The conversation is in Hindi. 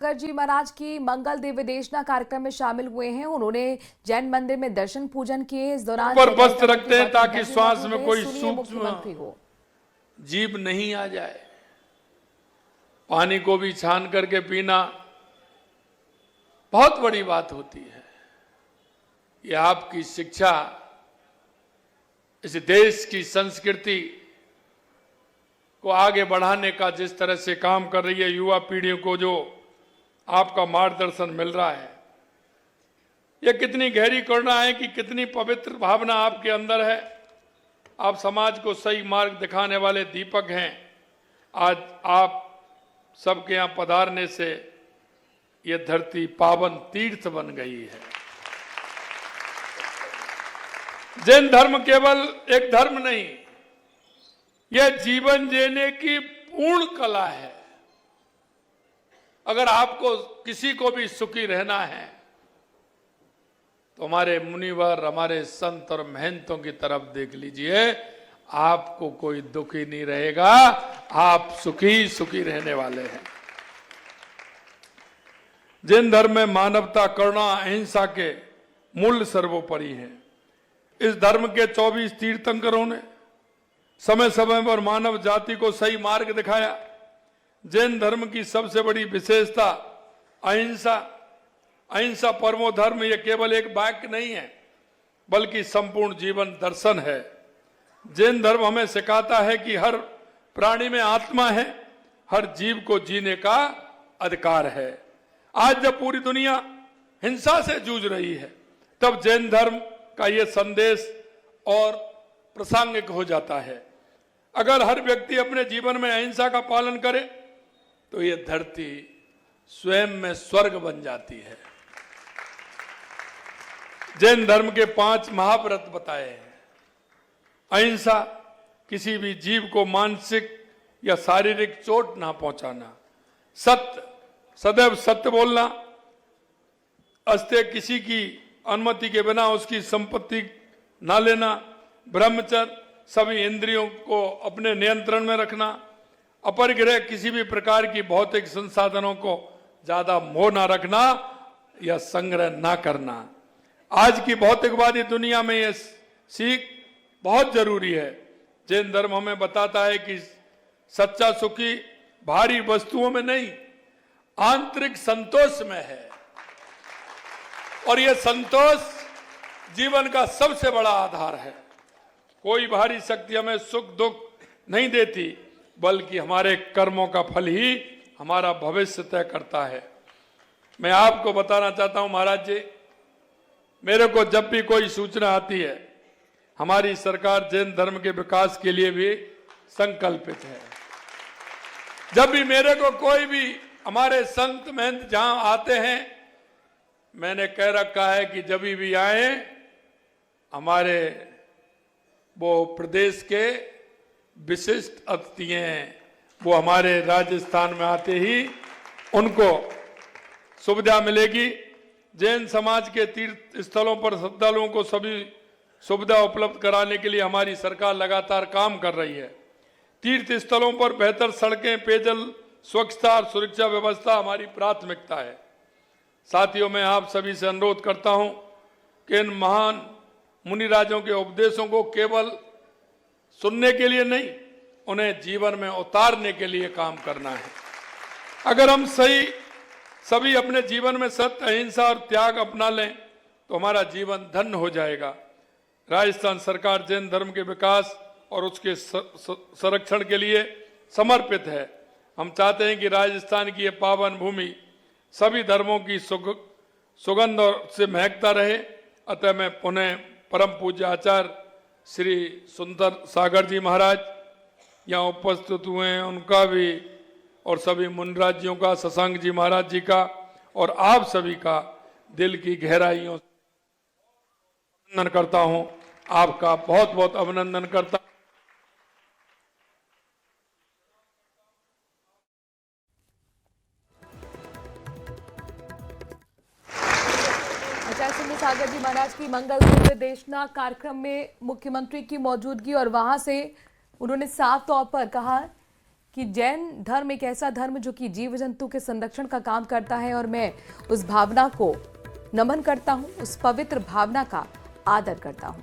सागर जी महाराज की मंगल दिव्यदेशना कार्यक्रम में शामिल हुए हैं। उन्होंने जैन मंदिर में दर्शन पूजन किए। इस दौरान पर वस्त्र रखते हैं ताकि श्वास में कोई सूक्ष्म मुख्यमंत्री हो जीव नहीं आ जाए। पानी को भी छान करके पीना बहुत बड़ी बात होती है। ये आपकी शिक्षा इस देश की संस्कृति को आगे बढ़ाने का जिस तरह से काम कर रही है, युवा पीढ़ियों को जो आपका मार्गदर्शन मिल रहा है, यह कितनी गहरी करुणा है कि कितनी पवित्र भावना आपके अंदर है। आप समाज को सही मार्ग दिखाने वाले दीपक हैं। आज आप सबके यहाँ पधारने से यह धरती पावन तीर्थ बन गई है। जैन धर्म केवल एक धर्म नहीं, यह जीवन जीने की पूर्ण कला है। अगर आपको किसी को भी सुखी रहना है तो हमारे मुनिवर, हमारे संत और महंतों की तरफ देख लीजिए। आपको कोई दुखी नहीं रहेगा, आप सुखी सुखी रहने वाले हैं। जैन धर्म में मानवता, करुणा, अहिंसा के मूल्य सर्वोपरि हैं। इस धर्म के 24 तीर्थंकरों ने समय समय पर मानव जाति को सही मार्ग दिखाया। जैन धर्म की सबसे बड़ी विशेषता अहिंसा। अहिंसा परमो धर्म, यह केवल एक वाक्य नहीं है बल्कि संपूर्ण जीवन दर्शन है। जैन धर्म हमें सिखाता है कि हर प्राणी में आत्मा है, हर जीव को जीने का अधिकार है। आज जब पूरी दुनिया हिंसा से जूझ रही है, तब जैन धर्म का यह संदेश और प्रासंगिक हो जाता है। अगर हर व्यक्ति अपने जीवन में अहिंसा का पालन करे तो यह धरती स्वयं में स्वर्ग बन जाती है। जैन धर्म के 5 महाव्रत बताए हैं। अहिंसा, किसी भी जीव को मानसिक या शारीरिक चोट ना पहुंचाना। सत्य, सदैव सत्य बोलना। अस्तेय, किसी की अनुमति के बिना उसकी संपत्ति ना लेना। ब्रह्मचर्य, सभी इंद्रियों को अपने नियंत्रण में रखना। अपरिग्रह, किसी भी प्रकार की भौतिक संसाधनों को ज्यादा मोह ना रखना या संग्रह ना करना। आज की भौतिकवादी दुनिया में यह सीख बहुत जरूरी है। जैन धर्म हमें बताता है कि सच्चा सुखी भारी वस्तुओं में नहीं, आंतरिक संतोष में है। और यह संतोष जीवन का सबसे बड़ा आधार है। कोई बाहरी शक्ति हमें सुख दुख नहीं देती, बल्कि हमारे कर्मों का फल ही हमारा भविष्य तय करता है। मैं आपको बताना चाहता हूं महाराज जी, मेरे को जब भी कोई सूचना आती है, हमारी सरकार जैन धर्म के विकास के लिए भी संकल्पित है। जब भी मेरे को कोई भी हमारे संत महंत जहां आते हैं, मैंने कह रखा है कि जब भी आए, हमारे वो प्रदेश के विशिष्ट अतिथि हैं, वो हमारे राजस्थान में आते ही उनको सुविधा मिलेगी। जैन समाज के तीर्थ स्थलों पर श्रद्धालुओं को सभी सुविधा उपलब्ध कराने के लिए हमारी सरकार लगातार काम कर रही है। तीर्थ स्थलों पर बेहतर सड़कें, पेयजल, स्वच्छता और सुरक्षा व्यवस्था हमारी प्राथमिकता है। साथियों, मैं आप सभी से अनुरोध करता हूं कि इन महान मुनिराजों के उपदेशों को केवल सुनने के लिए नहीं, उन्हें जीवन में उतारने के लिए काम करना है। अगर हम सभी अपने जीवन में सत्य, अहिंसा और त्याग अपना लें तो हमारा जीवन धन्य हो जाएगा। राजस्थान सरकार जैन धर्म के विकास और उसके संरक्षण के लिए समर्पित है। हम चाहते हैं कि राजस्थान की यह पावन भूमि सभी धर्मों की सुगंध से महकता रहे। अतः मैं पुनः परम पूज्य आचार्य श्री सुंदर सागर जी महाराज यहाँ उपस्थित हुए हैं, उनका भी और सभी मुनिराजियों का, शशांक जी महाराज जी का और आप सभी का दिल की गहराइयों से अभिनंदन करता हूँ। आपका बहुत बहुत अभिनंदन करता। सागर जी महाराज की मंगल दिव्यदेशना कार्यक्रम में मुख्यमंत्री की मौजूदगी, और वहां से उन्होंने साफ तौर पर कहा कि जैन धर्म एक ऐसा धर्म जो कि जीव जंतु के संरक्षण का काम करता है और मैं उस भावना को नमन करता हूं, उस पवित्र भावना का आदर करता हूं।